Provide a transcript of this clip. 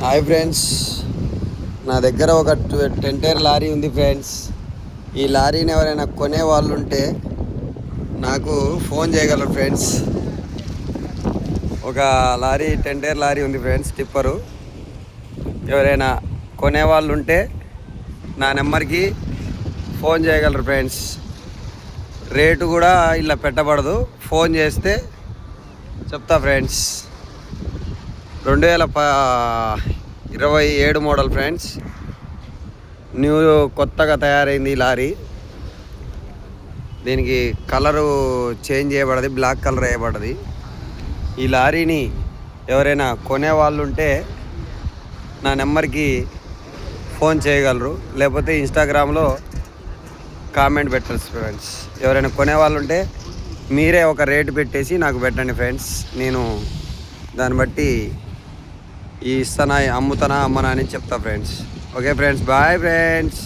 Hi friends, నా దగ్గర ఒక 10 టైర్ లారీ ఉంది ఫ్రెండ్స్. ఈ లారీని ఎవరైనా కొనే వాళ్ళు ఉంటే నాకు ఫోన్ చేయగలరు ఫ్రెండ్స్. ఒక లారీ 10 టైర్ లారీ ఉంది ఫ్రెండ్స్, టిప్పరు. ఎవరైనా కొనే వాళ్ళు ఉంటే నా నెంబర్కి ఫోన్ చేయగలరు ఫ్రెండ్స్. రేటు కూడా ఇలా పెట్టబడదు, ఫోన్ చేస్తే చెప్తా ఫ్రెండ్స్. 2027 model friends. న్యూ కొత్తగా తయారైంది ఈ లారీ. దీనికి కలరు చేంజ్ చేయబడది, బ్లాక్ కలర్ వేయబడ్డది. ఈ లారీని ఎవరైనా కొనే వాళ్ళు ఉంటే నా నెంబర్కి ఫోన్ చేయగలరు, లేకపోతే ఇన్స్టాగ్రామ్లో కామెంట్ పెట్టరు ఫ్రెండ్స్. ఎవరైనా కొనే వాళ్ళు ఉంటే మీరే ఒక రేటు పెట్టేసి నాకు పెట్టండి ఫ్రెండ్స్. నేను దాన్ని బట్టి ఈ ఇస్తానా, అమ్ముతానా, అమ్మనా అని చెప్తా friends. Okay friends, bye friends.